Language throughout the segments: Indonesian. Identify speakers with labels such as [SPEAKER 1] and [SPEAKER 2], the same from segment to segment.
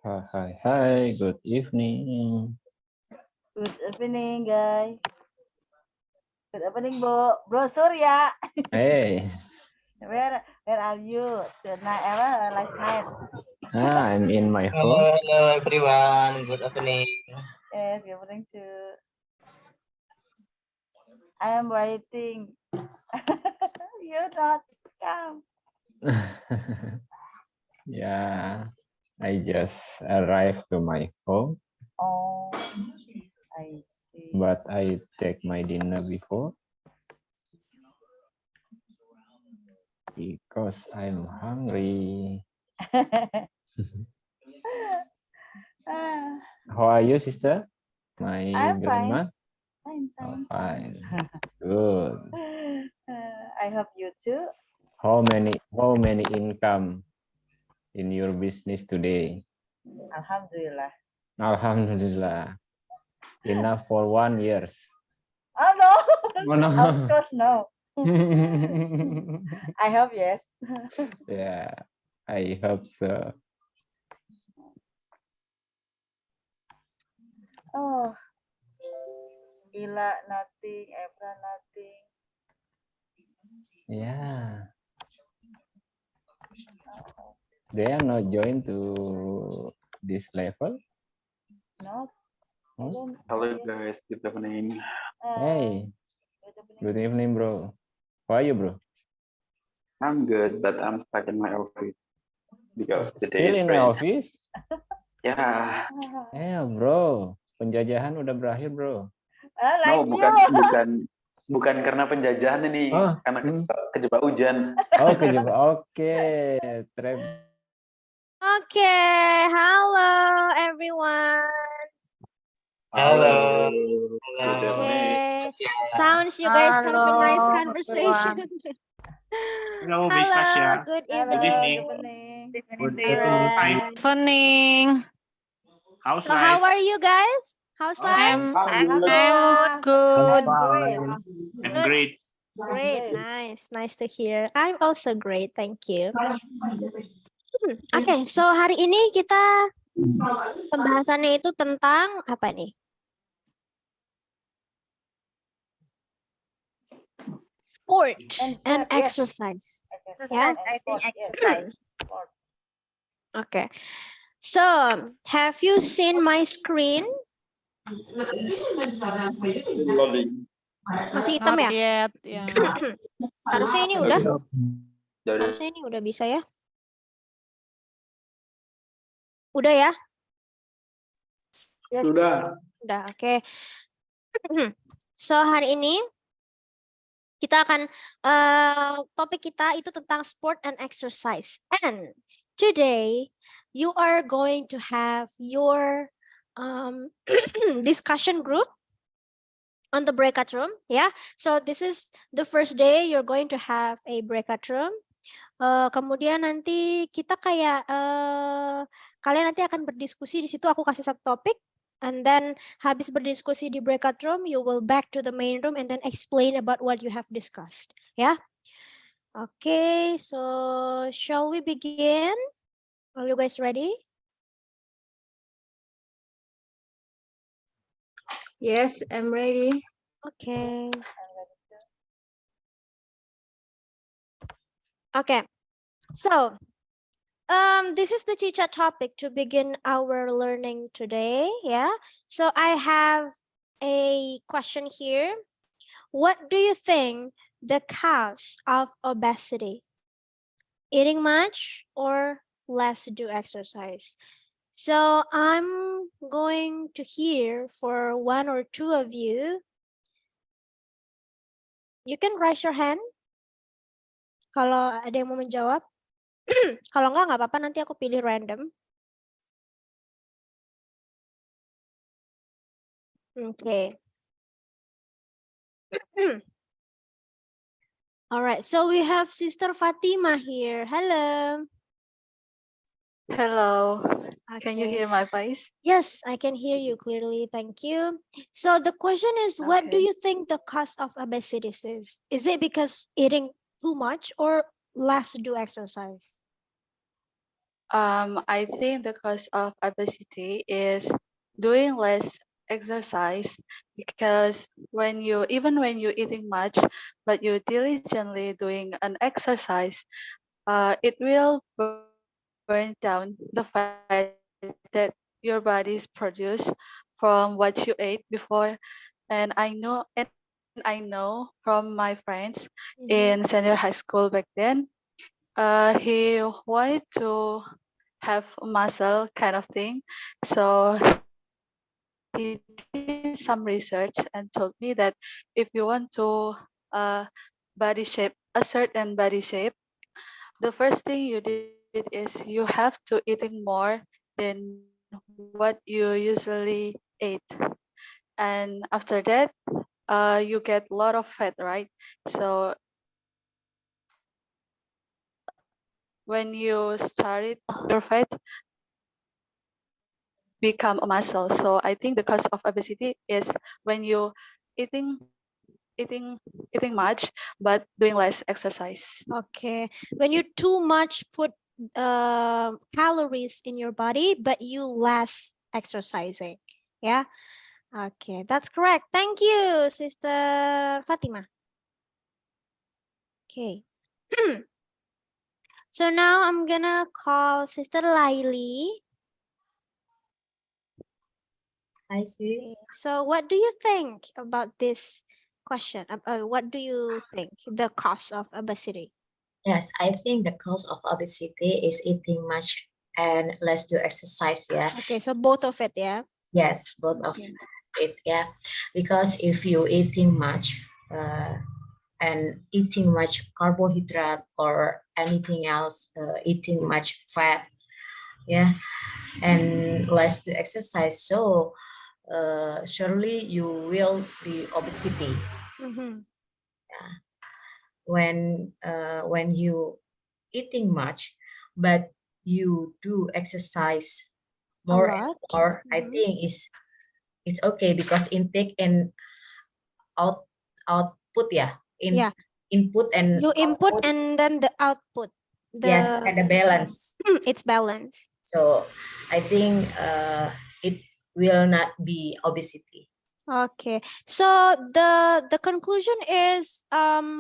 [SPEAKER 1] Hi, good evening.
[SPEAKER 2] Good evening, guys. Good evening, Bro Surya.
[SPEAKER 1] Hey,
[SPEAKER 2] Where are you tonight? Last night?
[SPEAKER 1] I'm in my home.
[SPEAKER 3] Hello everyone, good evening.
[SPEAKER 2] Yes, good evening too. I am waiting. You not come.
[SPEAKER 1] Yeah, I just arrived to my home,
[SPEAKER 2] Oh, I see.
[SPEAKER 1] but I take my dinner before because I'm hungry.
[SPEAKER 2] Ah,
[SPEAKER 1] How are you, sister? My
[SPEAKER 2] I'm
[SPEAKER 1] grandma?
[SPEAKER 2] fine.
[SPEAKER 1] Oh, fine. Good.
[SPEAKER 2] I hope you too.
[SPEAKER 1] How many income in your business today?
[SPEAKER 2] Alhamdulillah.
[SPEAKER 1] Alhamdulillah. Enough for 1 year.
[SPEAKER 2] Oh no,
[SPEAKER 1] Oh, no.
[SPEAKER 2] of course no. I hope yes.
[SPEAKER 1] Yeah, I hope so.
[SPEAKER 2] Oh, Ila nothing, Ebra nothing.
[SPEAKER 1] Yeah. They are not joined to this level.
[SPEAKER 2] No.
[SPEAKER 1] Oh.
[SPEAKER 4] Hello guys, good evening.
[SPEAKER 1] Hey, good evening, bro. How are you, bro?
[SPEAKER 4] I'm good, but I'm stuck in my office because the day
[SPEAKER 1] Still
[SPEAKER 4] is
[SPEAKER 1] in the
[SPEAKER 4] rain.
[SPEAKER 1] office?
[SPEAKER 4] Ya,
[SPEAKER 1] Yeah, bro. Penjajahan udah berakhir, bro.
[SPEAKER 2] Like
[SPEAKER 4] no, bukan karena penjajahan ini,
[SPEAKER 1] Oh,
[SPEAKER 4] karena kejebak hujan.
[SPEAKER 1] oh, kejebak. Oke, trap.
[SPEAKER 5] Okay, hello everyone.
[SPEAKER 3] Hello.
[SPEAKER 5] Okay, sounds you guys have a nice conversation.
[SPEAKER 6] Hello, Miss
[SPEAKER 5] Hello,
[SPEAKER 6] Tasha.
[SPEAKER 5] good
[SPEAKER 2] Hello,
[SPEAKER 5] evening.
[SPEAKER 2] good evening.
[SPEAKER 6] Good
[SPEAKER 5] Alright.
[SPEAKER 7] Evening.
[SPEAKER 6] How's
[SPEAKER 5] So how
[SPEAKER 6] life?
[SPEAKER 5] are you guys? How's life?
[SPEAKER 7] I'm
[SPEAKER 2] Alhamdulillah.
[SPEAKER 7] good.
[SPEAKER 2] I'm great.
[SPEAKER 6] I'm
[SPEAKER 5] Good.
[SPEAKER 6] great.
[SPEAKER 5] Great, nice to hear. I'm also great, thank you. Oke, so hari ini kita pembahasannya itu tentang apa nih? Sport and exercise.
[SPEAKER 2] Yeah,
[SPEAKER 5] I think
[SPEAKER 2] exercise.
[SPEAKER 5] Okay. So, have you seen my screen? Masih hitam ya?
[SPEAKER 7] Not yet. Yeah.
[SPEAKER 5] Harusnya ini udah.
[SPEAKER 4] Jadi,
[SPEAKER 5] Harusnya ini udah bisa ya. Udah ya?
[SPEAKER 2] Yes.
[SPEAKER 4] sudah.
[SPEAKER 5] Udah, oke. So, hari ini kita akan topik kita itu tentang sport and exercise. And today you are going to have your discussion group on the breakout room, yeah. So this is the first day you're going to have a breakout room. Kemudian nanti kita kayak kalian nanti akan berdiskusi di situ. Aku kasih satu topik, and then habis berdiskusi di breakout room, you will back to the main room and then explain about what you have discussed. Ya, okay. So shall we begin? Are you guys ready?
[SPEAKER 8] Yes, I'm ready.
[SPEAKER 5] Okay. Okay. So, this is the teacher topic to begin our learning today. Yeah. So I have a question here. What do you think the cause of obesity? Eating much or less do exercise? So I'm going to hear for one or two of you. You can raise your hand kalau ada yang mau menjawab. Kalau nggak apa-apa, nanti aku pilih random. Okay. All right, so we have Sister Fatima here. Hello.
[SPEAKER 8] Hello. Can you
[SPEAKER 5] Okay.
[SPEAKER 8] hear my voice?
[SPEAKER 5] Yes, I can hear you clearly. Thank you. So the question is, what do
[SPEAKER 8] Okay.
[SPEAKER 5] you think the cause of obesity is? Is it because eating too much or less do exercise?
[SPEAKER 8] I think the cause of obesity is doing less exercise, because even when you're eating much, but you diligently doing an exercise, it will burn down the fat that your bodies produce from what you ate before. And I know from my friends in senior high school back then, he wanted to have muscle kind of thing. So he did some research and told me that if you want to body shape a certain body shape, the first thing you did is you have to eating more than what you usually ate. And after that, you get a lot of fat, right? So when you started your fat become a muscle. So I think the cause of obesity is when you eating eating eating much but doing less exercise.
[SPEAKER 5] Okay. When you too much put calories in your body, but you less exercising. Yeah. Okay, that's correct. Thank you, Sister Fatima. Okay. So now I'm gonna call Sister Laili.
[SPEAKER 9] Hi, sis.
[SPEAKER 5] So what do you think about this question? What do you think the cause of obesity?
[SPEAKER 9] Yes, I think the cause of obesity is eating much and less do exercise. Yeah.
[SPEAKER 5] Okay, so both of it, yeah.
[SPEAKER 9] Yes, both of
[SPEAKER 5] Okay.
[SPEAKER 9] it. Yeah, because if you eating much, and eating much carbohydrate or anything else, eating much fat, yeah, and less to exercise, so surely you will be obesity.
[SPEAKER 5] Mm-hmm.
[SPEAKER 9] When you eating much, but you do exercise more and
[SPEAKER 5] lot.
[SPEAKER 9] more, I
[SPEAKER 5] Mhm.
[SPEAKER 9] think it's okay because intake and output, yeah,
[SPEAKER 5] Yeah.
[SPEAKER 9] input and
[SPEAKER 5] You input
[SPEAKER 9] output,
[SPEAKER 5] and then the output.
[SPEAKER 9] yes, and the balance.
[SPEAKER 5] It's balance.
[SPEAKER 9] So I think it will not be obesity.
[SPEAKER 5] Okay. So the conclusion is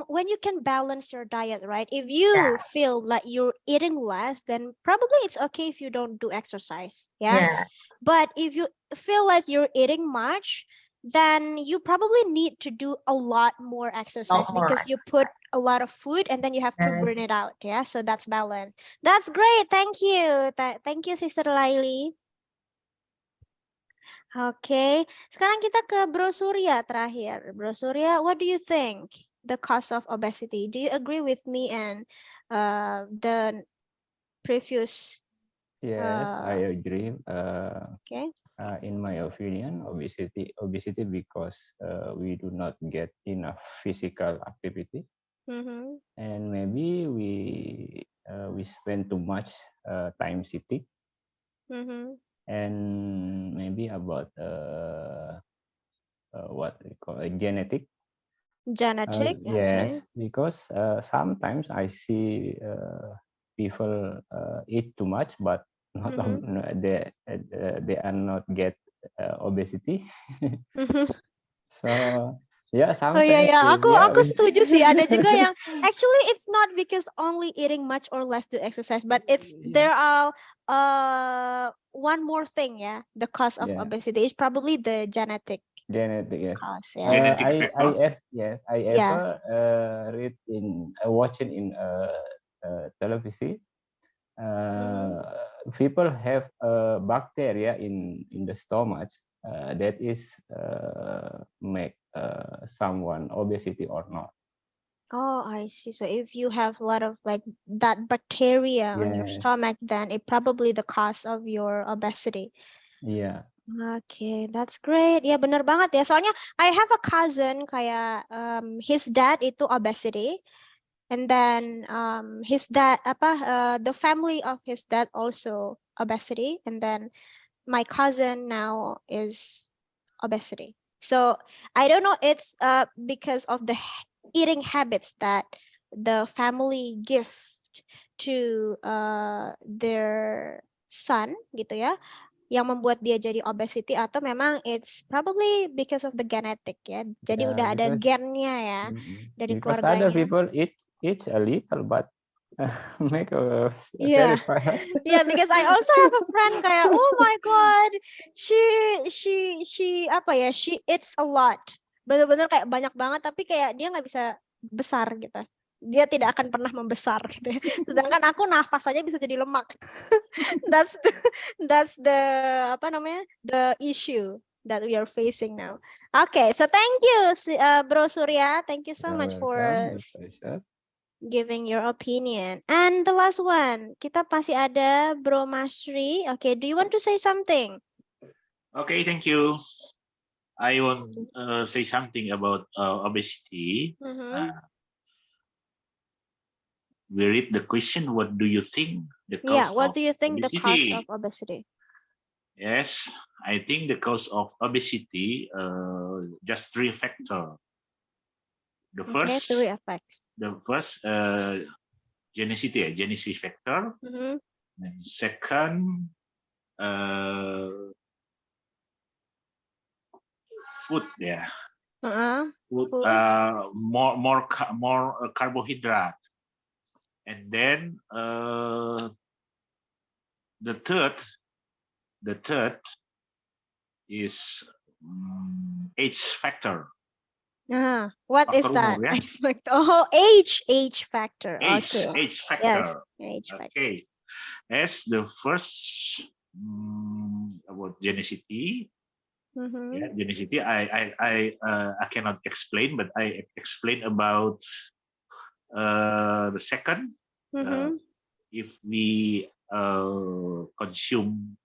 [SPEAKER 5] when you can balance your diet, right? If you feel like you're eating less, then probably it's okay if you don't do exercise. Yeah.
[SPEAKER 9] Yeah,
[SPEAKER 5] But if you feel like you're eating much, then you probably need to do a lot more exercise
[SPEAKER 9] more
[SPEAKER 5] because you put a lot of food and then you have to burn
[SPEAKER 9] Yes.
[SPEAKER 5] it out. Yeah. So that's balance. That's great. Thank you. Thank you, Sister Laili. Oke, sekarang kita ke Bro Surya terakhir. Bro Surya, what do you think the cause of obesity? Do you agree with me and the previous?
[SPEAKER 1] Yes, I agree.
[SPEAKER 5] Okay.
[SPEAKER 1] In my opinion, obesity because we do not get enough physical activity,
[SPEAKER 5] Mm-hmm.
[SPEAKER 1] and maybe we spend too much time sitting,
[SPEAKER 5] Mm-hmm.
[SPEAKER 1] and maybe about what we call genetic.
[SPEAKER 5] Genetic.
[SPEAKER 1] Yes, because sometimes I see people eat too much, but not they are not get obesity.
[SPEAKER 5] Okay.
[SPEAKER 1] So yeah,
[SPEAKER 5] Oh iya
[SPEAKER 1] sometimes
[SPEAKER 5] ya,
[SPEAKER 1] we,
[SPEAKER 5] aku setuju sih. Ada juga yang actually it's not because only eating much or less to exercise, but it's there are one more thing, yeah. The cause of
[SPEAKER 1] Yeah.
[SPEAKER 5] obesity is probably the genetic
[SPEAKER 1] genetic. Yes.
[SPEAKER 5] cause, yeah.
[SPEAKER 6] Genetic factor?
[SPEAKER 1] I ever read in watching in television. People have bacteria in the stomach that is make someone obesity or not.
[SPEAKER 5] Oh, I see. So if you have a lot of like that bacteria on your
[SPEAKER 1] Yes.
[SPEAKER 5] stomach, then it probably the cause of your obesity.
[SPEAKER 1] Yeah.
[SPEAKER 5] Okay, that's great. Ya benar banget ya. Soalnya I have a cousin kayak his dad itu obesity, and then his dad the family of his dad also obesity, and then my cousin now is obesity. So I don't know. It's because of the eating habits that the family give effect to their son gitu ya, yang membuat dia jadi obesity, atau memang it's probably because of the genetic ya. Jadi
[SPEAKER 1] Yeah,
[SPEAKER 5] udah ada
[SPEAKER 1] because-
[SPEAKER 5] gennya ya dari
[SPEAKER 1] Because other
[SPEAKER 5] keluarganya.
[SPEAKER 1] people eat a little, but make a
[SPEAKER 5] Yeah.
[SPEAKER 1] very fast.
[SPEAKER 5] Yeah, because I also have a friend kayak, oh my god, she apa ya, she eats a lot, bener-bener kayak banyak banget, tapi kayak dia nggak bisa besar gitu. Dia tidak akan pernah membesar gitu ya. Sedangkan aku nafas aja bisa jadi lemak. that's the apa namanya, the issue that we are facing now. Okay, so thank you, Bro Surya. Thank you so
[SPEAKER 1] You're
[SPEAKER 5] much for
[SPEAKER 1] welcome, my pleasure.
[SPEAKER 5] giving your opinion. And the last one, kita masih ada Bro Masri. Okay, do you want to say something?
[SPEAKER 6] Okay, thank you. I want say something about obesity.
[SPEAKER 5] Mhm.
[SPEAKER 6] We read the question, what do you think the cause
[SPEAKER 5] Yeah, what
[SPEAKER 6] of
[SPEAKER 5] do you think the cause
[SPEAKER 6] obesity?
[SPEAKER 5] of obesity?
[SPEAKER 6] Yes, I think the cause of obesity, just three factors. The
[SPEAKER 5] Okay,
[SPEAKER 6] first,
[SPEAKER 5] three effects.
[SPEAKER 6] genetic factor.
[SPEAKER 5] Mhm.
[SPEAKER 6] And second, food, yeah. Food,
[SPEAKER 5] Food.
[SPEAKER 6] more carbohydrate. And then the third is age factor.
[SPEAKER 5] What is
[SPEAKER 6] Faktor
[SPEAKER 5] that?
[SPEAKER 6] umur, ya.
[SPEAKER 5] Age factor. Oh, age factor.
[SPEAKER 6] Age
[SPEAKER 5] Okay.
[SPEAKER 6] age
[SPEAKER 5] Yes,
[SPEAKER 6] factor.
[SPEAKER 5] age factor.
[SPEAKER 6] Okay. As the first about geneticity,
[SPEAKER 5] Mhm.
[SPEAKER 6] yeah, geneticity. I cannot explain, but I explain about the second.
[SPEAKER 5] Mhm.
[SPEAKER 6] If we consume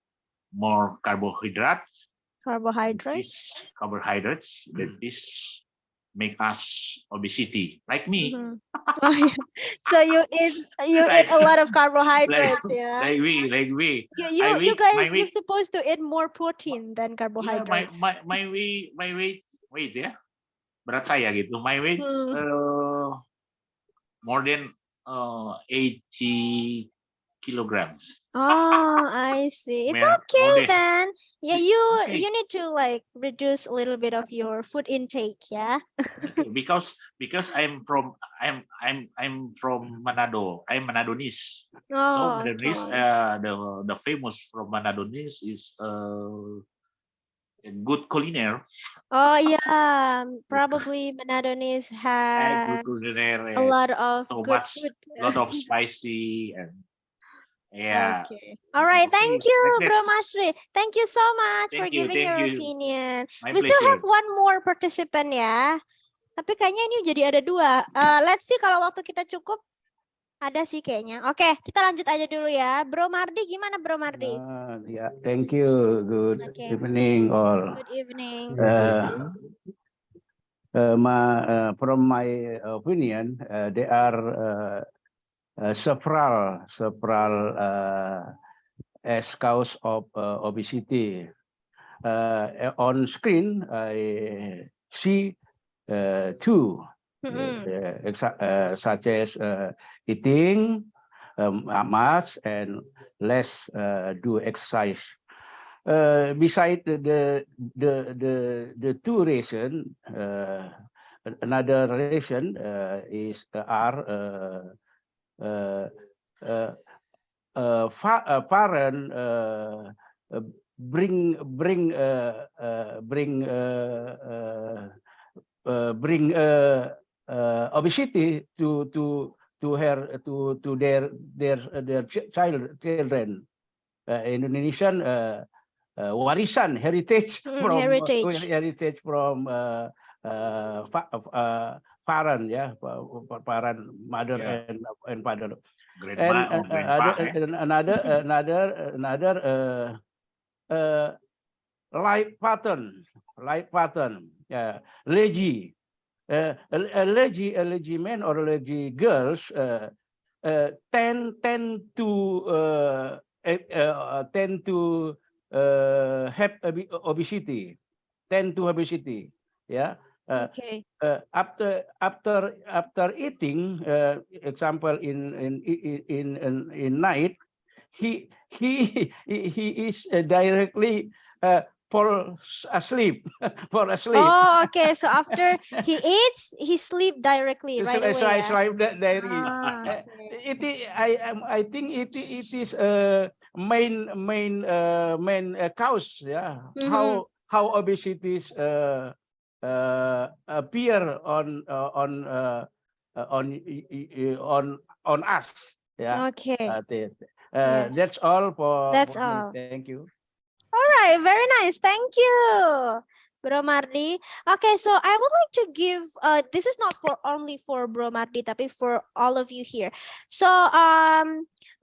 [SPEAKER 6] more carbohydrates,
[SPEAKER 5] Carbohydrates.
[SPEAKER 6] that this make us obesity, like me.
[SPEAKER 5] Mhm. Oh, yeah. So you eat
[SPEAKER 6] Like-
[SPEAKER 5] a lot of carbohydrates,
[SPEAKER 6] like,
[SPEAKER 5] yeah.
[SPEAKER 6] like me.
[SPEAKER 5] You
[SPEAKER 6] my
[SPEAKER 5] guys, you're
[SPEAKER 6] weight,
[SPEAKER 5] supposed to eat more protein than
[SPEAKER 6] yeah,
[SPEAKER 5] carbohydrates.
[SPEAKER 6] my weight ya, berat saya gitu. My weight more than 80 kilograms.
[SPEAKER 5] Oh, I see. It's
[SPEAKER 6] More
[SPEAKER 5] okay
[SPEAKER 6] than-
[SPEAKER 5] then. Yeah,
[SPEAKER 6] Okay.
[SPEAKER 5] you need to like reduce a little bit of your food intake, yeah.
[SPEAKER 6] because I'm from Manado. I'm Manadonese. So
[SPEAKER 5] Oh,
[SPEAKER 6] Manadonese,
[SPEAKER 5] okay.
[SPEAKER 6] the famous from Manadonese is a good culinary.
[SPEAKER 5] Oh yeah, probably Manadonese
[SPEAKER 6] Good
[SPEAKER 5] has
[SPEAKER 6] culinary.
[SPEAKER 5] a lot of
[SPEAKER 6] so
[SPEAKER 5] good
[SPEAKER 6] much,
[SPEAKER 5] food.
[SPEAKER 6] lot of spicy and yeah.
[SPEAKER 5] Okay. All right.
[SPEAKER 6] Okay,
[SPEAKER 5] Thank you,
[SPEAKER 6] like
[SPEAKER 5] Bro
[SPEAKER 6] this.
[SPEAKER 5] Masri. Thank you so much for
[SPEAKER 6] Thank you,
[SPEAKER 5] giving
[SPEAKER 6] thank
[SPEAKER 5] your
[SPEAKER 6] you.
[SPEAKER 5] opinion.
[SPEAKER 6] My
[SPEAKER 5] We still have
[SPEAKER 6] pleasure.
[SPEAKER 5] one more participant ya. Tapi kayaknya ini jadi ada dua. Let's see kalau waktu kita cukup. Ada sih kayaknya. Oke, kita lanjut aja dulu ya. Bro Mardi, gimana Bro Mardi?
[SPEAKER 10] Yeah, thank you. Good
[SPEAKER 5] Okay.
[SPEAKER 10] evening, all.
[SPEAKER 5] Good evening.
[SPEAKER 10] From my opinion, there are several as cause of obesity. On screen, I see two, such as eating much and less do exercise. Beside the two reasons, another reason is parent bring obesity to their children. Indonesian warisan heritage from parent, yeah, parent, mother,
[SPEAKER 6] Yeah.
[SPEAKER 10] and father.
[SPEAKER 6] Grandma or grandpa,
[SPEAKER 10] Another life pattern, yeah, lazy men or lazy girls tend to have obesity, yeah.
[SPEAKER 5] Okay.
[SPEAKER 10] After eating, example in night, he is directly fall asleep. Fall asleep.
[SPEAKER 5] Oh, okay. So after he eats, he sleep directly right away.
[SPEAKER 10] I
[SPEAKER 5] Yeah?
[SPEAKER 10] sleep diary.
[SPEAKER 5] Ah, okay.
[SPEAKER 10] I think it is main cause. Yeah.
[SPEAKER 5] Mhm.
[SPEAKER 10] How obesities appear on us. Yeah.
[SPEAKER 5] Okay. Yes.
[SPEAKER 10] That's all
[SPEAKER 5] That's
[SPEAKER 10] for me.
[SPEAKER 5] all.
[SPEAKER 10] Thank you.
[SPEAKER 5] All right, very nice. Thank you, Bro Mardi. Okay, so I would like to give this is not for only for Bro Mardi, tapi for all of you here. So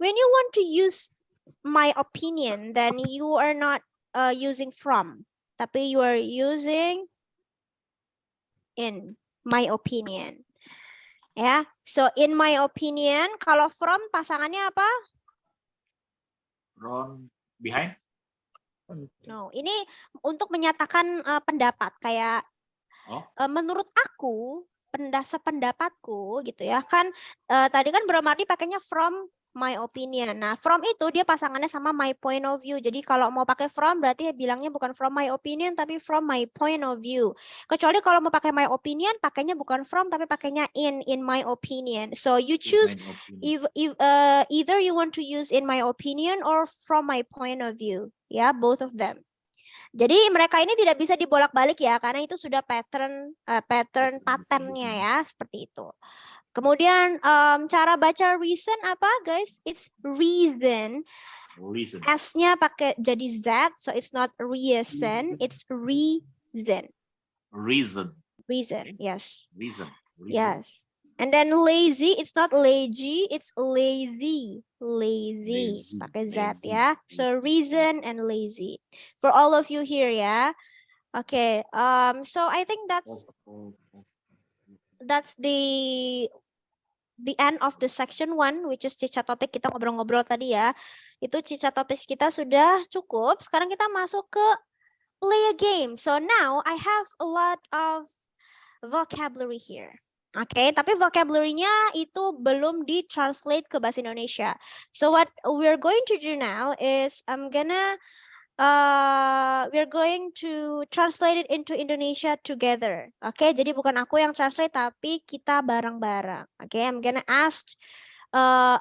[SPEAKER 5] when you want to use my opinion, then you are not using from, tapi you are using in my opinion. Ya, so in my opinion, kalau from pasangannya apa?
[SPEAKER 6] From behind.
[SPEAKER 5] No, ini untuk menyatakan pendapat kayak menurut aku, pendapatku gitu ya kan. Tadi kan Bro Mardi pakainya from my opinion. Nah, from itu dia pasangannya sama my point of view. Jadi kalau mau pakai from berarti bilangnya bukan from my opinion tapi from my point of view. Kecuali kalau mau pakai my opinion pakainya bukan from tapi pakainya in my opinion. So you choose either you want to use in my opinion or from my point of view. Ya, both of them. Jadi mereka ini tidak bisa dibolak-balik ya karena itu sudah patternnya ya seperti itu. Kemudian cara baca reason apa guys? It's reason. S-nya pakai jadi Z, so it's not reason, it's reason. Reason, yes.
[SPEAKER 6] Reason.
[SPEAKER 5] Yes. And then lazy, it's not lazy, it's lazy. Lazy. Pakai Z ya. So reason and lazy. For all of you here ya. Okay. So I think that's the end of the section 1, which is cicak topik. Kita ngobrol-ngobrol tadi ya. Itu cicak topik kita sudah cukup. Sekarang kita masuk ke play a game. So now I have a lot of vocabulary here. Oke, tapi vocabulary-nya itu belum di-translate ke bahasa Indonesia. So what we're going to do now is we're going to translate it into Indonesia together. Oke, jadi bukan aku yang translate tapi kita bareng-bareng. Oke, I'm gonna ask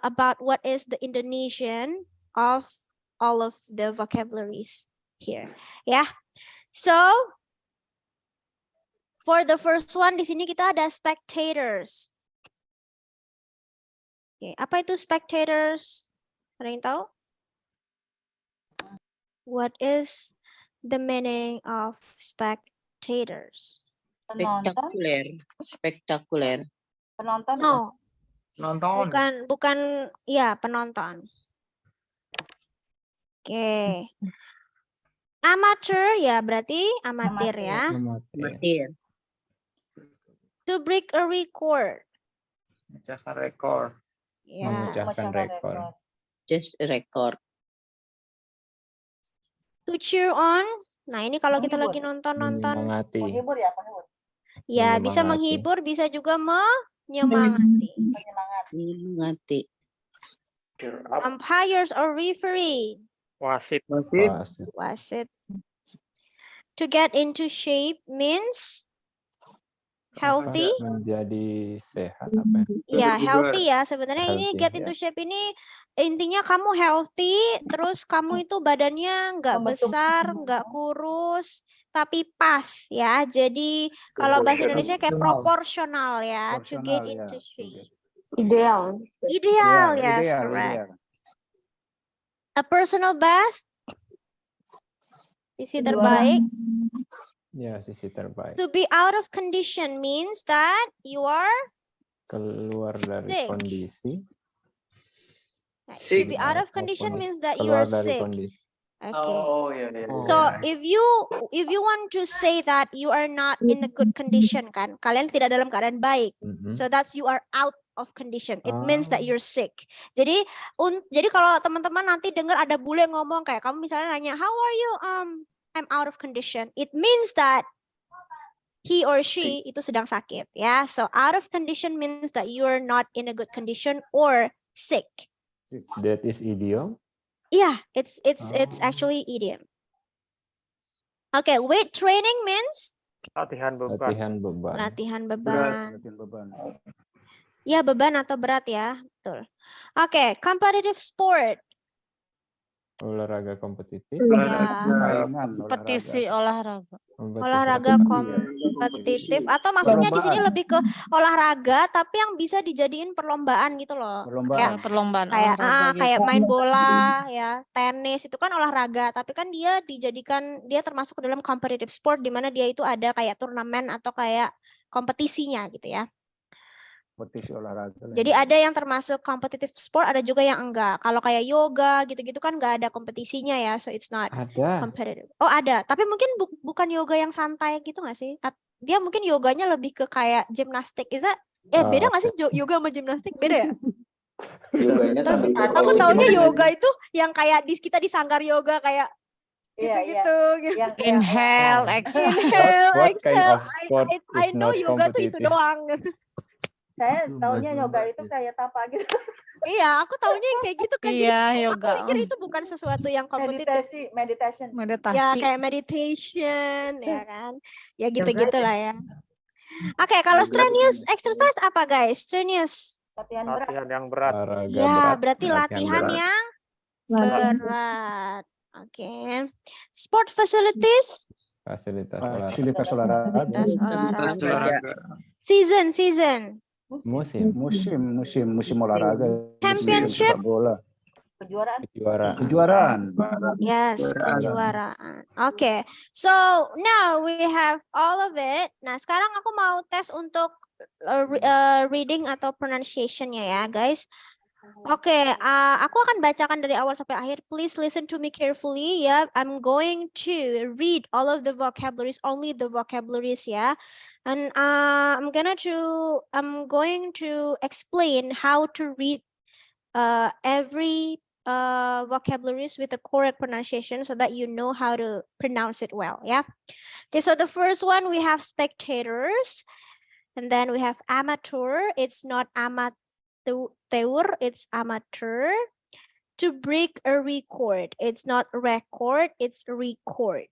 [SPEAKER 5] about what is the Indonesian of all of the vocabularies here. Ya, so for the first one di sini kita ada spectators. Oke, apa itu spectators? Ada yang tahu? What is the meaning of spectators?
[SPEAKER 2] Spektakuler. Penonton.
[SPEAKER 5] No.
[SPEAKER 3] Nonton.
[SPEAKER 5] Bukan ya penonton. Oke. Amateur ya berarti amatir ya.
[SPEAKER 3] Amatir.
[SPEAKER 5] To break a record.
[SPEAKER 3] Memecahkan rekor.
[SPEAKER 5] Ya.
[SPEAKER 1] Memecahkan rekor.
[SPEAKER 3] Just a record.
[SPEAKER 5] To cheer on. Nah, ini kalau kita lagi nonton.
[SPEAKER 1] Menyemangati.
[SPEAKER 2] Menghibur ya, penghibur.
[SPEAKER 5] Ya, bisa menghibur, bisa juga menyemangati.
[SPEAKER 3] Menyemangati.
[SPEAKER 5] Umpires or referee.
[SPEAKER 3] Wasit.
[SPEAKER 5] Wasit. To get into shape means healthy.
[SPEAKER 1] Menjadi sehat apa
[SPEAKER 5] Ya,
[SPEAKER 1] ya?
[SPEAKER 5] healthy ya. Sebenarnya ini
[SPEAKER 1] Healthy,
[SPEAKER 5] get
[SPEAKER 1] ya.
[SPEAKER 5] into shape ini intinya kamu healthy, terus kamu itu badannya nggak besar, nggak kurus, tapi pas ya. Jadi kalau bahasa Indonesia kayak proporsional ya. To get into shape.
[SPEAKER 2] Ideal.
[SPEAKER 5] Ideal, yes, correct. A personal best. Sisi terbaik.
[SPEAKER 1] Ya, sisi terbaik.
[SPEAKER 5] To be out of condition means that you are
[SPEAKER 1] Keluar dari
[SPEAKER 5] sick.
[SPEAKER 1] kondisi.
[SPEAKER 5] To be out of condition means that you are
[SPEAKER 1] Keluar dari
[SPEAKER 5] sick.
[SPEAKER 1] kondisi.
[SPEAKER 5] Okay.
[SPEAKER 4] yeah.
[SPEAKER 5] So if you want to say that you are not in a good condition kan, kalian tidak dalam keadaan baik. So that's you are out of condition. It means that you're sick. Jadi kalau teman-teman nanti dengar ada bule ngomong kayak kamu misalnya nanya, how are you? I'm out of condition. It means that he or she itu sedang sakit, ya. So out of condition means that you are not in a good condition or sick.
[SPEAKER 1] That is idiom.
[SPEAKER 5] Yeah, it's actually idiom. Okay, weight training means
[SPEAKER 3] Latihan beban.
[SPEAKER 1] Latihan beban.
[SPEAKER 5] latihan
[SPEAKER 10] Berat,
[SPEAKER 5] beban.
[SPEAKER 10] latihan beban.
[SPEAKER 5] Ya, beban atau berat ya, betul. Oke, competitive sport.
[SPEAKER 1] Olahraga kompetitif.
[SPEAKER 5] Ya,
[SPEAKER 10] Permainan,
[SPEAKER 7] Kompetisi olahraga.
[SPEAKER 5] olahraga kompetitif atau maksudnya di sini
[SPEAKER 10] Perlombaan.
[SPEAKER 5] lebih ke olahraga tapi yang bisa dijadiin perlombaan gitu loh.
[SPEAKER 10] Perlombaan.
[SPEAKER 7] Perlombaan
[SPEAKER 5] Kayak
[SPEAKER 7] olahraga gitu.
[SPEAKER 5] kayak main bola ya, tenis itu kan olahraga, tapi kan dia termasuk ke dalam competitive sport di mana dia itu ada kayak turnamen atau kayak kompetisinya gitu ya.
[SPEAKER 10] Kompetisi olahraga.
[SPEAKER 5] Jadi ada yang termasuk competitive sport, ada juga yang enggak. Kalau kayak yoga gitu-gitu kan enggak ada kompetisinya ya, so it's not
[SPEAKER 1] Ada.
[SPEAKER 5] competitive. Oh ada, tapi mungkin bukan yoga yang santai gitu nggak sih? Dia mungkin yoganya lebih ke kayak gimnastik. Beda nggak sih yoga sama gimnastik? Beda ya?
[SPEAKER 4] Yoganya sambil
[SPEAKER 5] Aku taunya yoga itu yang kayak kita di sanggar yoga kayak
[SPEAKER 2] Iya,
[SPEAKER 5] gitu-gitu. gitu.
[SPEAKER 7] Inhale, exhale.
[SPEAKER 5] Inhale,
[SPEAKER 1] What kind
[SPEAKER 5] exhale.
[SPEAKER 1] of sport
[SPEAKER 5] I
[SPEAKER 1] is
[SPEAKER 5] know
[SPEAKER 1] not
[SPEAKER 5] yoga tuh itu
[SPEAKER 1] competitive?
[SPEAKER 5] doang.
[SPEAKER 2] Saya taunya yoga itu kayak apa gitu.
[SPEAKER 5] Iya, aku taunya yang kayak gitu kan. Jadi
[SPEAKER 7] Iya,
[SPEAKER 5] aku
[SPEAKER 7] yoga.
[SPEAKER 5] pikir itu bukan sesuatu yang kompetitif.
[SPEAKER 2] Meditation.
[SPEAKER 5] Ya
[SPEAKER 7] Meditasi.
[SPEAKER 5] kayak meditation, ya kan. Ya gitu-gitulah ya. Oke, kalau strenuous exercise apa guys? Strenuous.
[SPEAKER 2] Latihan berat.
[SPEAKER 3] Latihan yang berat.
[SPEAKER 1] Olahraga
[SPEAKER 5] Ya,
[SPEAKER 1] berat,
[SPEAKER 5] berarti latihan
[SPEAKER 1] berat.
[SPEAKER 5] yang berat. Oke. Sport facilities.
[SPEAKER 1] Fasilitas olahraga.
[SPEAKER 10] Fasilitas olahraga.
[SPEAKER 5] Fasilitas olahraga.
[SPEAKER 3] Olahraga.
[SPEAKER 5] Season.
[SPEAKER 10] Musim olahraga.
[SPEAKER 5] Championship.
[SPEAKER 10] Sepak bola.
[SPEAKER 2] Kejuaraan.
[SPEAKER 5] Yes, kejuaraan. Oke, so now we have all of it. Nah, sekarang aku mau tes untuk reading atau pronunciation-nya ya, guys. Oke, aku akan bacakan dari awal sampai akhir. Please listen to me carefully ya. I'm going to read all of the vocabularies, only the vocabularies ya. And I'm going to explain how to read every vocabularies with the correct pronunciation so that you know how to pronounce it well. Yeah. Okay. So the first one we have spectators, and then we have amateur. It's not amateur, it's amateur. To break a record, it's not record, it's record.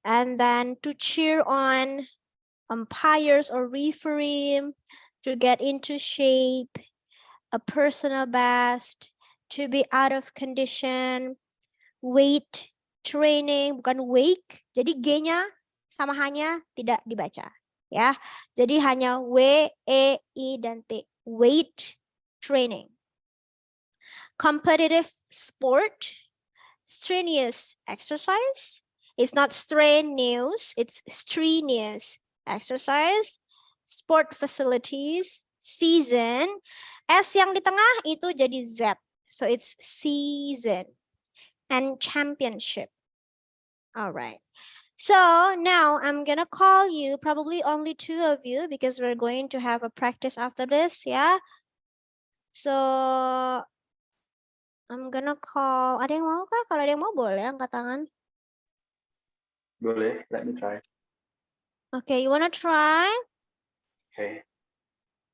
[SPEAKER 5] And then to cheer on umpires or referee, to get into shape, a personal best, to be out of condition, weight training, bukan wake, jadi G-nya sama hanya tidak dibaca, ya. Jadi hanya W, E, I, dan T, weight training. Competitive sport, strenuous exercise, it's not strenuous, it's strenuous exercise. Sport facilities, season, S yang di tengah itu jadi Z. So it's season. And championship. All right. So now I'm going to call you, probably only 2 of you because we're going to have a practice after this, yeah? So I'm going to call, ada yang mau kah? Kalau ada yang mau boleh angkat tangan.
[SPEAKER 4] Boleh, let me try.
[SPEAKER 5] Okay, you want to try?
[SPEAKER 4] Okay.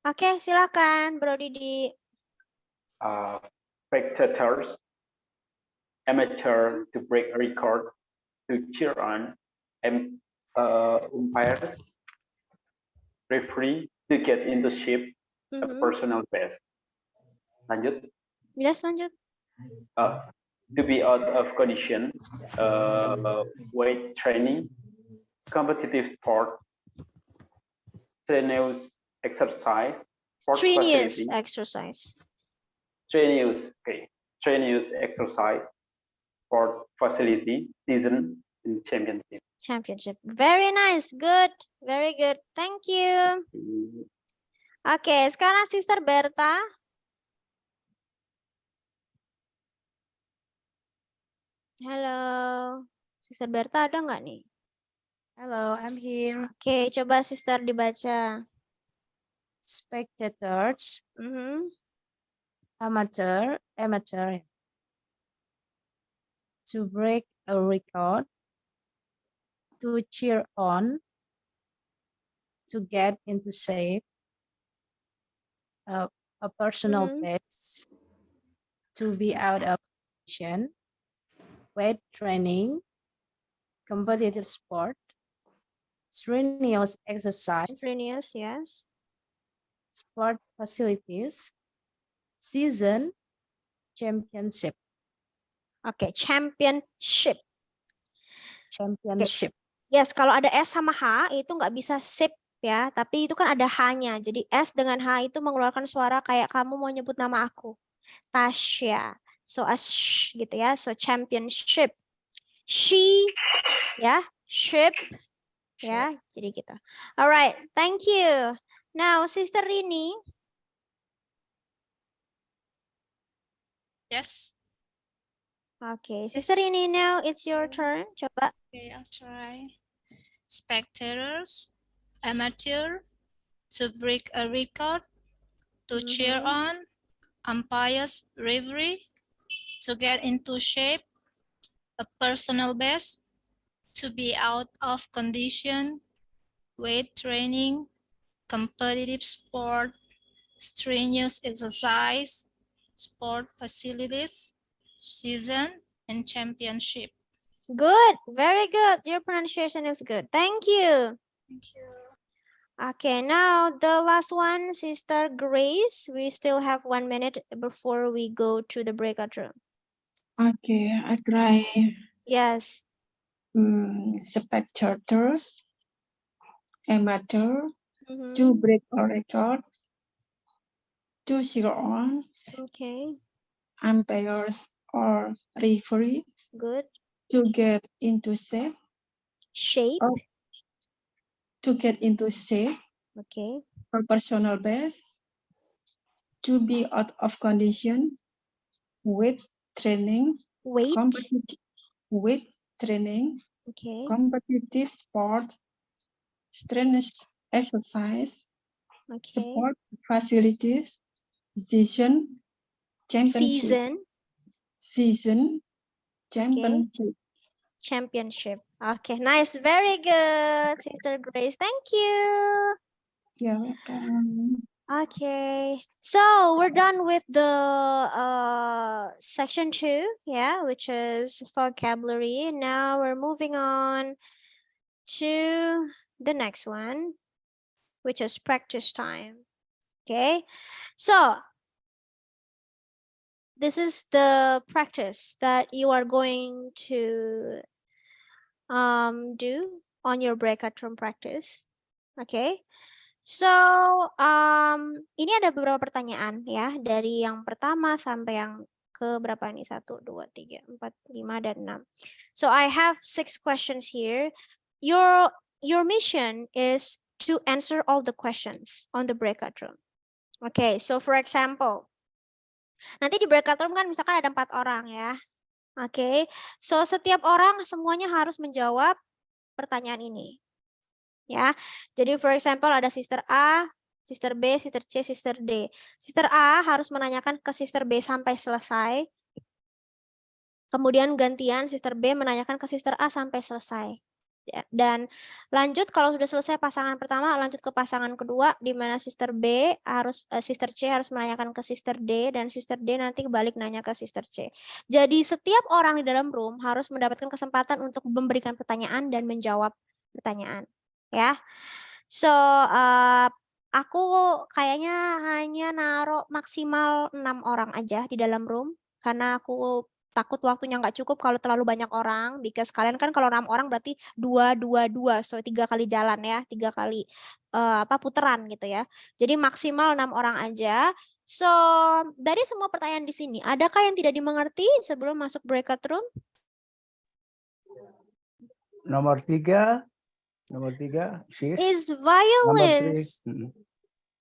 [SPEAKER 5] Oke, silakan Bro Didi.
[SPEAKER 4] Spectators, amateur to break a record, to cheer on, umpires, referee to get into shape, a personal best. Lanjut.
[SPEAKER 5] Yes, lanjut.
[SPEAKER 4] To be out of condition, weight training, competitive sport, strenuous exercise, sport
[SPEAKER 5] Strenuous
[SPEAKER 4] facility.
[SPEAKER 5] exercise.
[SPEAKER 4] Strenuous, okay. Strenuous exercise, sport facility, season, and championship.
[SPEAKER 5] Championship. Very nice. Good. Very good. Thank you. Oke, sekarang Sister Berta. Halo. Sister Berta ada nggak nih?
[SPEAKER 7] Hello, I'm here.
[SPEAKER 5] Oke, coba Sister dibaca.
[SPEAKER 7] Spectators, amateur. To break a record, to cheer on, to get into shape, a personal
[SPEAKER 5] Mhm.
[SPEAKER 7] best, to be out of condition, weight training, competitive sport, strenuous exercise,
[SPEAKER 5] Strenuous, yes.
[SPEAKER 7] sport facilities, season, championship.
[SPEAKER 5] Oke, championship.
[SPEAKER 7] Championship.
[SPEAKER 5] Yes, kalau ada S sama H itu nggak bisa sip ya, tapi itu kan ada H-nya. Jadi S dengan H itu mengeluarkan suara kayak kamu mau nyebut nama aku. Tasya. So as sh gitu ya. So championship. She ya, ship ya. Jadi gitu. Alright, thank you. Now, Sister Rini.
[SPEAKER 11] Yes.
[SPEAKER 5] Oke, Sister Rini, now it's your turn. Coba.
[SPEAKER 11] Okay, I'll try. Spectators, amateur, to break a record, to cheer on, umpires, referee, to get into shape, a personal best, to be out of condition, weight training, competitive sport, strenuous exercise, sport facilities, season, and championship.
[SPEAKER 5] Good, very good. Your pronunciation is good. Thank you.
[SPEAKER 11] Thank you.
[SPEAKER 5] Okay, now the last one, Sister Grace. We still have 1 minute before we go to the breakout room.
[SPEAKER 12] Okay, I try.
[SPEAKER 5] Yes.
[SPEAKER 12] Spectators, amateur, to break a record, to cheer on,
[SPEAKER 5] Okay,
[SPEAKER 12] umpires or referee,
[SPEAKER 5] good.
[SPEAKER 12] to get into shape,
[SPEAKER 5] Shape.
[SPEAKER 12] to get into shape,
[SPEAKER 5] Okay.
[SPEAKER 12] or personal best, to be out of condition, weight training,
[SPEAKER 5] Weight.
[SPEAKER 12] weight training,
[SPEAKER 5] Okay.
[SPEAKER 12] competitive sport, strenuous exercise,
[SPEAKER 5] Okay.
[SPEAKER 12] sport facilities, season, championship, season, championship.
[SPEAKER 5] Championship. Okay, nice. Very good, Sister Grace. Thank you.
[SPEAKER 12] You're welcome.
[SPEAKER 5] Okay, so we're done with the section 2, yeah, which is vocabulary. Now we're moving on to the next one, which is practice time. Okay, so this is the practice that you are going to do on your breakout room practice. Okay. So, ini ada beberapa pertanyaan ya, dari yang pertama sampai yang ke berapa nih? 1, 2, 3, 4, 5, dan 6. So, I have 6 questions here. Your mission is to answer all the questions on the breakout room. Okay, so for example, nanti di breakout room kan misalkan ada 4 orang ya. Oke, so setiap orang semuanya harus menjawab pertanyaan ini. Ya, jadi for example ada Sister A, Sister B, Sister C, Sister D. Sister A harus menanyakan ke Sister B sampai selesai. Kemudian gantian Sister B menanyakan ke Sister A sampai selesai. Dan lanjut kalau sudah selesai pasangan pertama, lanjut ke pasangan kedua, di mana Sister B harus Sister C harus menanyakan ke Sister D, dan Sister D nanti balik nanya ke Sister C. Jadi setiap orang di dalam room harus mendapatkan kesempatan untuk memberikan pertanyaan dan menjawab pertanyaan. Ya, so aku kayaknya hanya naruh maksimal 6 orang aja di dalam room karena aku takut waktunya nggak cukup kalau terlalu banyak orang. Because kalian kan kalau 6 orang berarti 2, 2, 2, so 3 kali jalan ya, 3 kali puteran gitu ya. Jadi maksimal 6 orang aja. So dari semua pertanyaan di sini, adakah yang tidak dimengerti sebelum masuk breakout room?
[SPEAKER 10] Nomor 3, shift.
[SPEAKER 5] Is violence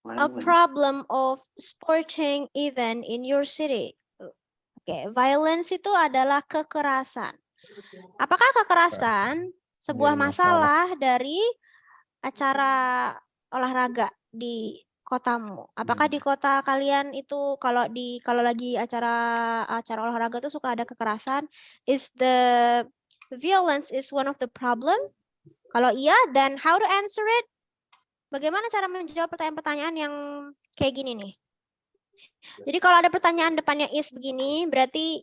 [SPEAKER 5] a problem of sporting event in your city? Oke, violence itu adalah kekerasan. Apakah kekerasan sebuah masalah dari acara olahraga di kotamu? Apakah di kota kalian itu kalau lagi acara olahraga itu suka ada kekerasan? Is the violence is one of the problem? Kalau iya, then how to answer it? Bagaimana cara menjawab pertanyaan-pertanyaan yang kayak gini nih? Jadi kalau ada pertanyaan depannya is begini, berarti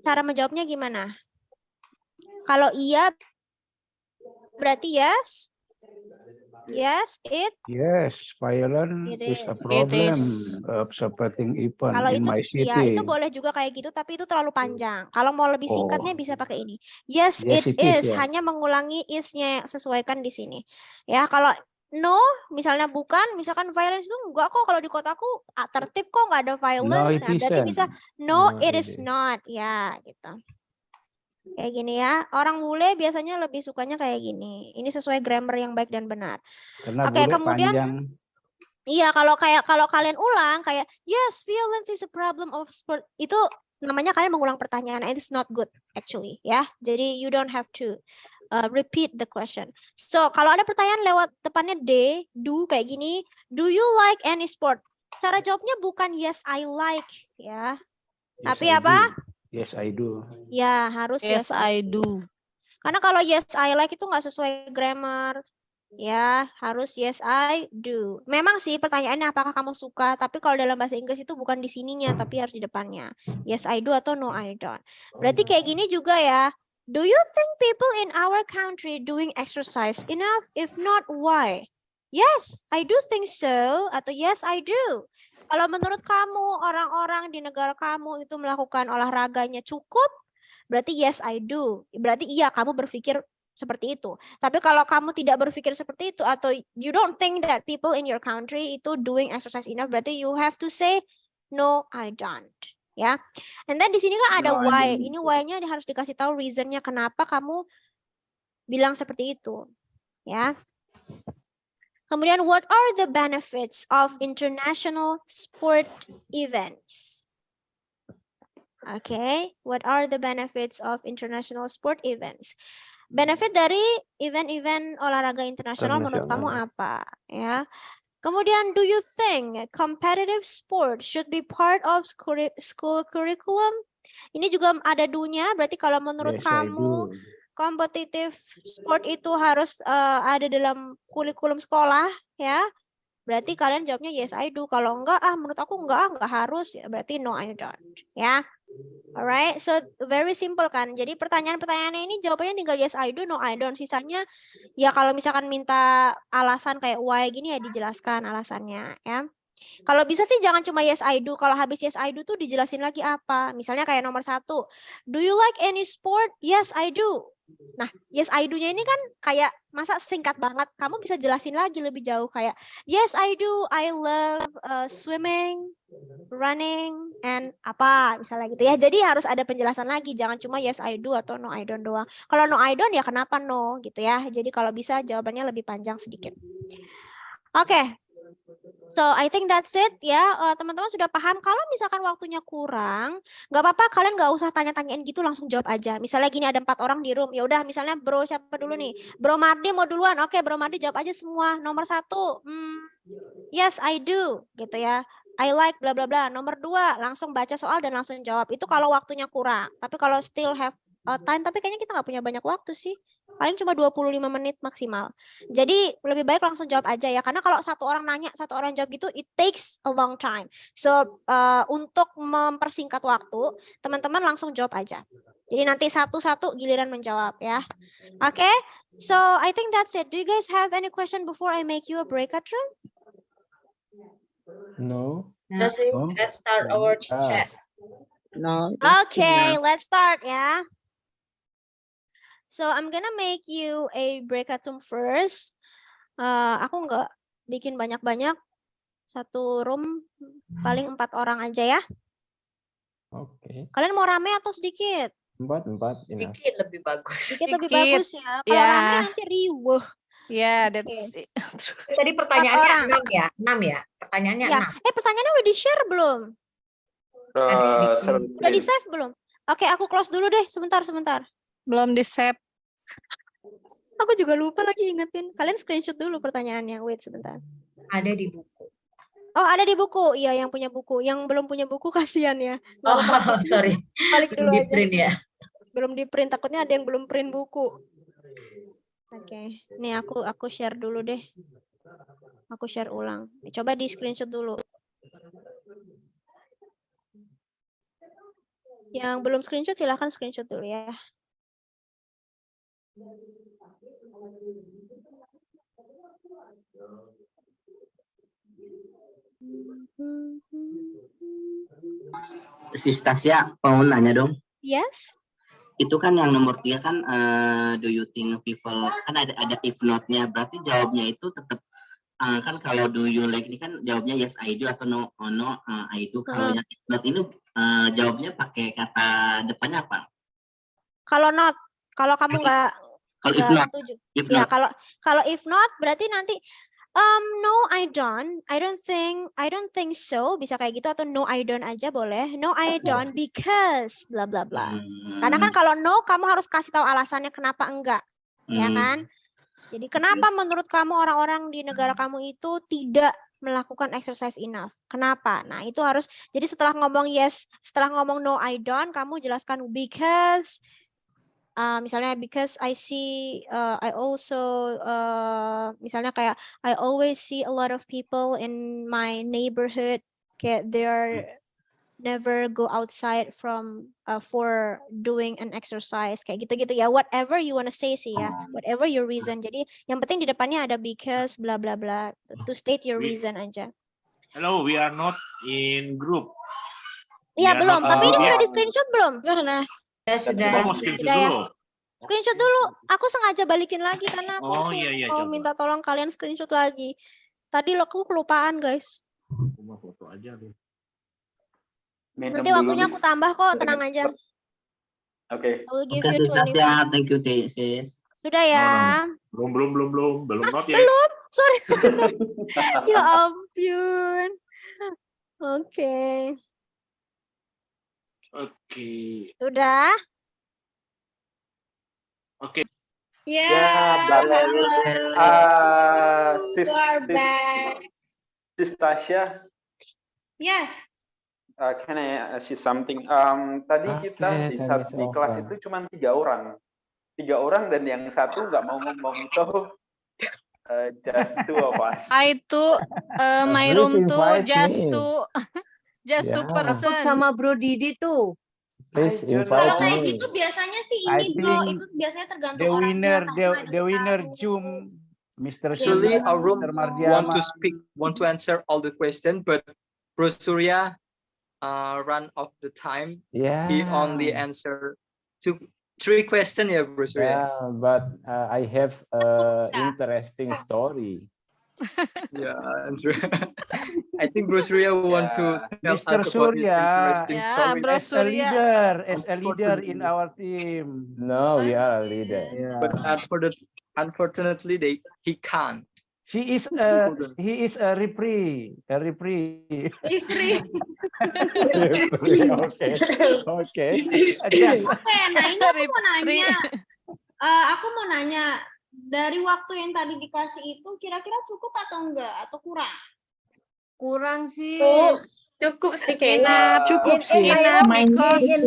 [SPEAKER 5] cara menjawabnya gimana? Kalau iya, berarti yes. Yes,
[SPEAKER 10] Yes, violence
[SPEAKER 5] it
[SPEAKER 10] is a
[SPEAKER 5] is.
[SPEAKER 10] problem of supporting event
[SPEAKER 5] Kalau
[SPEAKER 10] in
[SPEAKER 5] itu
[SPEAKER 10] my
[SPEAKER 5] ya itu
[SPEAKER 10] city.
[SPEAKER 5] boleh juga kayak gitu, tapi itu terlalu panjang. Kalau mau lebih singkatnya
[SPEAKER 10] Oh,
[SPEAKER 5] bisa pakai ini. Yes,
[SPEAKER 10] yes,
[SPEAKER 5] it
[SPEAKER 10] it is,
[SPEAKER 5] is.
[SPEAKER 10] ya.
[SPEAKER 5] Hanya mengulangi is-nya, sesuaikan di sini. Ya, kalau no, misalnya bukan, misalkan violence itu enggak kok, kalau di kotaku tertib kok, nggak ada
[SPEAKER 10] No,
[SPEAKER 5] violence.
[SPEAKER 10] it
[SPEAKER 5] Nah, berarti
[SPEAKER 10] isn't.
[SPEAKER 5] bisa no,
[SPEAKER 1] No,
[SPEAKER 5] it
[SPEAKER 1] it
[SPEAKER 5] is
[SPEAKER 1] is.
[SPEAKER 5] not. Ya, gitu. Kayak gini ya. Orang bule biasanya lebih sukanya kayak gini. Ini sesuai grammar yang baik dan benar.
[SPEAKER 10] Karena
[SPEAKER 5] Oke,
[SPEAKER 10] bule
[SPEAKER 5] kemudian
[SPEAKER 10] panjang.
[SPEAKER 5] iya, kalau kalian ulang kayak yes, violence is a problem of sport, itu namanya kalian mengulang pertanyaan, and it's not good actually, ya. Jadi you don't have to repeat the question. So kalau ada pertanyaan lewat depannya do kayak gini, do you like any sport? Cara jawabnya bukan yes I like, ya.
[SPEAKER 10] Yes,
[SPEAKER 5] Tapi
[SPEAKER 10] I
[SPEAKER 5] apa?
[SPEAKER 10] do. Yes, I do.
[SPEAKER 5] Ya harus yes I do. Karena kalau yes I like itu nggak sesuai grammar. Ya, harus yes I do. Memang sih pertanyaannya apakah kamu suka, tapi kalau dalam bahasa Inggris itu bukan di sininya, tapi harus di depannya. Yes I do atau no I don't. Berarti kayak gini juga ya. Do you think people in our country doing exercise enough? If not, why? Yes, I do think so. Atau yes I do. Kalau menurut kamu orang-orang di negara kamu itu melakukan olahraganya cukup, berarti yes I do. Berarti iya kamu berpikir seperti itu. Tapi kalau kamu tidak berpikir seperti itu atau you don't think that people in your country itu doing exercise enough, berarti you have to say no I don't. Ya. And then di sini kan ada
[SPEAKER 4] No, I
[SPEAKER 5] why.
[SPEAKER 4] don't.
[SPEAKER 5] Ini why-nya harus dikasih tahu reasonnya kenapa kamu bilang seperti itu. Ya. Kemudian what are the benefits of international sport events? Okay, what are the benefits of international sport events? Benefit dari event-event olahraga internasional menurut kamu apa? Ya. Kemudian, do you think competitive sport should be part of school curriculum? Ini juga ada do-nya, berarti kalau menurut
[SPEAKER 10] Yes, I
[SPEAKER 5] kamu
[SPEAKER 10] do.
[SPEAKER 5] kompetitif sport itu harus ada dalam kurikulum sekolah, ya. Berarti kalian jawabnya yes I do. Kalau enggak, menurut aku enggak harus, ya berarti no I don't, ya. Alright, so very simple kan. Jadi pertanyaan-pertanyaannya ini jawabannya tinggal yes I do, no I don't. Sisanya ya kalau misalkan minta alasan kayak why gini ya dijelaskan alasannya, ya. Kalau bisa sih jangan cuma yes I do. Kalau habis yes I do tuh dijelasin lagi apa. Misalnya kayak nomor 1. Do you like any sport? Yes I do. Nah, yes I do-nya ini kan kayak masa singkat banget. Kamu bisa jelasin lagi lebih jauh kayak yes I do. I love swimming, running, and apa misalnya gitu ya. Jadi harus ada penjelasan lagi. Jangan cuma yes I do atau no I don't doang. Kalau no I don't ya kenapa no gitu ya. Jadi kalau bisa jawabannya lebih panjang sedikit. Oke. So I think that's it ya. Teman-teman sudah paham. Kalau misalkan waktunya kurang, nggak apa-apa. Kalian nggak usah tanya-tanyain gitu, langsung jawab aja. Misalnya gini ada 4 orang di room. Ya udah, misalnya Bro siapa dulu nih? Bro Mardi mau duluan. Oke, Bro Mardi jawab aja semua. Nomor 1, yes I do, gitu ya. I like bla bla bla. Nomor 2, langsung baca soal dan langsung jawab. Itu kalau waktunya kurang. Tapi kalau still have time, tapi kayaknya kita nggak punya banyak waktu sih. Paling cuma 25 menit maksimal. Jadi lebih baik langsung jawab aja ya. Karena kalau satu orang nanya, satu orang jawab gitu, it takes a long time. So untuk mempersingkat waktu, teman-teman langsung jawab aja. Jadi nanti satu-satu giliran menjawab ya. Oke, so I think that's it. Do you guys have any question before I make you a breakout room?
[SPEAKER 1] No.
[SPEAKER 9] Let's start our chat.
[SPEAKER 3] No.
[SPEAKER 5] Okay, let's start ya. So I'm gonna make you a breakout room first. Aku nggak bikin banyak-banyak. Satu room paling 4 orang aja ya.
[SPEAKER 1] Oke.
[SPEAKER 5] Kalian mau rame atau sedikit?
[SPEAKER 1] 4 enough.
[SPEAKER 9] Sedikit lebih bagus.
[SPEAKER 5] Sedikit lebih bagus ya. Kalau rame nanti riuh.
[SPEAKER 13] Yeah, that's it.
[SPEAKER 9] Tadi pertanyaannya 6 ya? 6 ya? Pertanyaannya
[SPEAKER 5] Ya.
[SPEAKER 9] 6.
[SPEAKER 5] Pertanyaannya udah di-share belum? Udah di-save belum? Oke, aku close dulu deh. Sebentar.
[SPEAKER 13] Belum di-save.
[SPEAKER 5] Aku juga lupa lagi ingetin. Kalian screenshot dulu pertanyaannya. Wait sebentar.
[SPEAKER 9] Ada di buku.
[SPEAKER 5] Oh, ada di buku. Iya, yang punya buku. Yang belum punya buku kasihan ya.
[SPEAKER 9] Oh, sorry.
[SPEAKER 5] Balik dulu
[SPEAKER 9] Belum
[SPEAKER 5] aja.
[SPEAKER 9] di-print ya?
[SPEAKER 5] Belum di-print. Takutnya ada yang belum print buku. Oke. Nih aku share dulu deh. Aku share ulang. Coba di screenshot dulu. Yang belum screenshot silahkan screenshot dulu ya.
[SPEAKER 14] Sis Tasya, mau nanya dong.
[SPEAKER 5] Yes.
[SPEAKER 14] Itu kan yang nomor 3 kan, do you think people, kan ada if not-nya, berarti jawabnya itu tetap, kan kalau do you like ini kan jawabnya yes I do atau no I do. Kalau yang if not ini jawabnya pakai kata depannya apa?
[SPEAKER 5] Kalau not, kalau kamu nggak setuju. Ya, kalau if not berarti nanti no I don't think so, bisa kayak gitu, atau no I don't aja boleh. No I don't because bla bla bla. Karena kan kalau no kamu harus kasih tahu alasannya kenapa enggak. Ya kan? Jadi kenapa menurut kamu orang-orang di negara kamu itu tidak melakukan exercise enough? Kenapa? Nah, itu harus, jadi setelah ngomong yes, setelah ngomong no I don't, kamu jelaskan because misalnya because I see I also misalnya kayak I always see a lot of people in my neighborhood kayak they're never go outside from for doing an exercise kayak gitu-gitu ya, whatever you wanna say sih ya, whatever your reason. Jadi yang penting di depannya ada because bla bla bla, to state your reason aja.
[SPEAKER 6] Hello, we are not in group.
[SPEAKER 5] Iya belum, tapi ini sudah di screenshot belum?
[SPEAKER 9] Sudah.
[SPEAKER 5] Sudah ya. Screenshot dulu. Aku sengaja balikin lagi karena aku mau minta tolong kalian screenshot lagi. Tadi aku kelupaan, guys.
[SPEAKER 6] Aku mau foto aja deh.
[SPEAKER 5] Nanti waktunya aku tambah kok, tenang aja.
[SPEAKER 4] Oke.
[SPEAKER 5] I will give you 20.
[SPEAKER 14] Thank you, sis.
[SPEAKER 5] Sudah ya.
[SPEAKER 6] Belum not yet.
[SPEAKER 5] Belum. Sorry. Ya ampun. Oke. Sudah.
[SPEAKER 6] Oke.
[SPEAKER 4] Sis Tasya.
[SPEAKER 5] Yes.
[SPEAKER 4] Can I ask you something? Tadi kita di kelas itu cuma 3 orang. 3 orang dan yang satu nggak mau ngomong, so just 2 of us.
[SPEAKER 13] I too, my room too, just 2 person.
[SPEAKER 2] Sama Bro Didi tuh.
[SPEAKER 1] Please invite
[SPEAKER 5] Kalau kayak
[SPEAKER 1] me.
[SPEAKER 5] gitu biasanya sih ini bro, itu biasanya tergantung orangnya.
[SPEAKER 10] The winner Jum, Mr.
[SPEAKER 15] Actually, our room
[SPEAKER 10] Mr. Mardiama.
[SPEAKER 15] want to answer all the question, but Bro Surya run off the time.
[SPEAKER 1] Yeah.
[SPEAKER 15] He only answer 3 questions, yeah, Bro Surya.
[SPEAKER 1] Yeah, but I have interesting story.
[SPEAKER 15] Yeah, answer. I think Bro Surya want to tell
[SPEAKER 10] Mr.
[SPEAKER 15] us about his
[SPEAKER 10] Surya,
[SPEAKER 15] interesting story.
[SPEAKER 13] Bro Surya.
[SPEAKER 10] As a leader in our team.
[SPEAKER 1] No, we are a leader.
[SPEAKER 10] Yeah.
[SPEAKER 15] But unfortunately, he can't.
[SPEAKER 10] He is a referee. Okay.
[SPEAKER 5] Nah ini aku mau nanya, dari waktu yang tadi dikasih itu kira-kira cukup atau enggak atau kurang?
[SPEAKER 2] Kurang sih.
[SPEAKER 8] Cukup sih kayaknya.
[SPEAKER 13] Cukup sih. Because you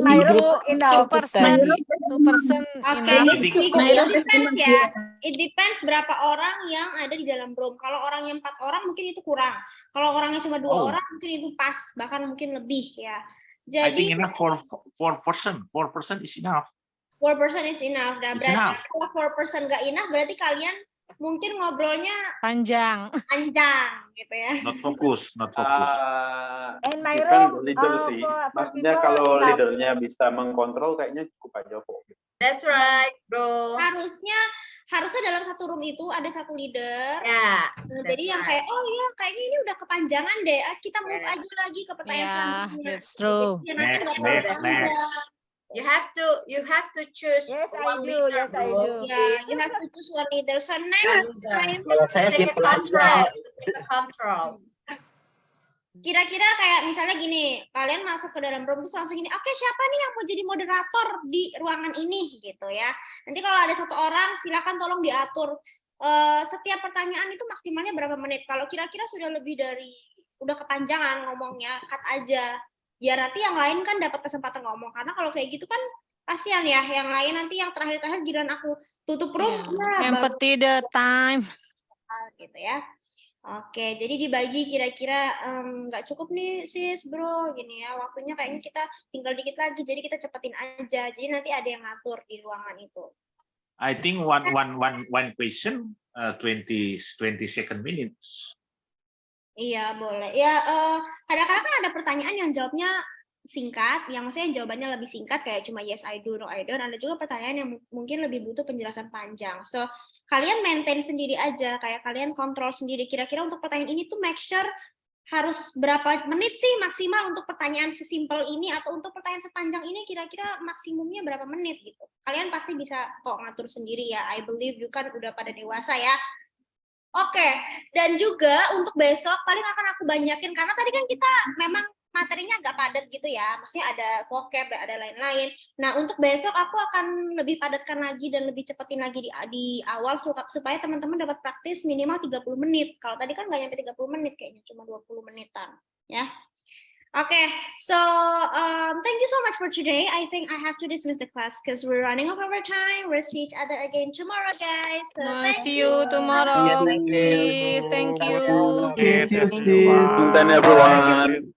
[SPEAKER 13] 2%.
[SPEAKER 5] Oke, it depends berapa orang yang ada di dalam room. Kalau orangnya 4 orang mungkin itu kurang. Kalau orangnya cuma 2 orang mungkin itu pas, bahkan mungkin lebih ya.
[SPEAKER 6] I think
[SPEAKER 5] Jadi
[SPEAKER 6] enough for 4%. 4% is enough.
[SPEAKER 5] 4% is enough. Nah, berarti kalau 4% nggak enough, berarti kalian mungkin ngobrolnya
[SPEAKER 13] panjang
[SPEAKER 5] gitu ya.
[SPEAKER 6] Not focus.
[SPEAKER 2] In my room,
[SPEAKER 4] leader sih. Maksudnya kalau leadernya bisa mengkontrol, kayaknya cukup aja kok.
[SPEAKER 9] That's right, bro.
[SPEAKER 5] Harusnya dalam satu room itu ada satu leader.
[SPEAKER 9] Ya.
[SPEAKER 5] Jadi yang kayak kayaknya ini udah kepanjangan deh. Kita move aja lagi ke pertanyaan selanjutnya.
[SPEAKER 13] That's true.
[SPEAKER 6] Next.
[SPEAKER 9] You have to choose.
[SPEAKER 2] Yes,
[SPEAKER 9] one
[SPEAKER 2] I do.
[SPEAKER 9] leader,
[SPEAKER 2] Yes, I
[SPEAKER 9] bro.
[SPEAKER 2] do.
[SPEAKER 5] Yeah, you have to choose one leader. So next time,
[SPEAKER 14] Saya sih
[SPEAKER 9] Control.
[SPEAKER 5] kira-kira kayak misalnya gini, kalian masuk ke dalam room terus langsung gini, oke, siapa nih yang mau jadi moderator di ruangan ini gitu ya. Nanti kalau ada 1 orang, silakan tolong diatur. Setiap pertanyaan itu maksimalnya berapa menit. Kalau kira-kira sudah lebih dari, udah kepanjangan ngomongnya, cut aja. Biar nanti yang lain kan dapat kesempatan ngomong. Karena kalau kayak gitu kan kasihan ya, yang lain nanti yang terakhir giliran aku tutup room.
[SPEAKER 13] Empathy the time.
[SPEAKER 5] Gitu ya. Oke, jadi dibagi kira-kira nggak cukup nih sis bro gini ya, waktunya kayaknya kita tinggal dikit lagi, jadi kita cepetin aja. Jadi nanti ada yang ngatur di ruangan itu.
[SPEAKER 6] I think one question 20 second minutes.
[SPEAKER 5] Iya boleh. Ya kadang-kadang kan ada pertanyaan yang jawabnya singkat, yang maksudnya jawabannya lebih singkat kayak cuma yes I do, no I don't. Ada juga pertanyaan yang mungkin lebih butuh penjelasan panjang. So kalian maintain sendiri aja, kayak kalian kontrol sendiri. Kira-kira untuk pertanyaan ini tuh make sure harus berapa menit sih maksimal untuk pertanyaan sesimpel ini, atau untuk pertanyaan sepanjang ini kira-kira maksimumnya berapa menit gitu. Kalian pasti bisa kok ngatur sendiri ya. I believe you kan udah pada dewasa ya. Oke, dan juga untuk besok paling akan aku banyakin, karena tadi kan kita memang materinya agak padat gitu ya, maksudnya ada vocab, ada lain-lain. Nah, untuk besok aku akan lebih padatkan lagi dan lebih cepetin lagi di awal supaya teman-teman dapat praktis minimal 30 menit. Kalau tadi kan nggak nyampe 30 menit, kayaknya cuma 20 menitan. Ya. Okay, so thank you so much for today. I think I have to dismiss the class because we're running over time. We'll see each other again tomorrow, guys. So
[SPEAKER 13] See you tomorrow.
[SPEAKER 4] Thank you.
[SPEAKER 13] Sis, thank you.
[SPEAKER 4] Thank you, everyone.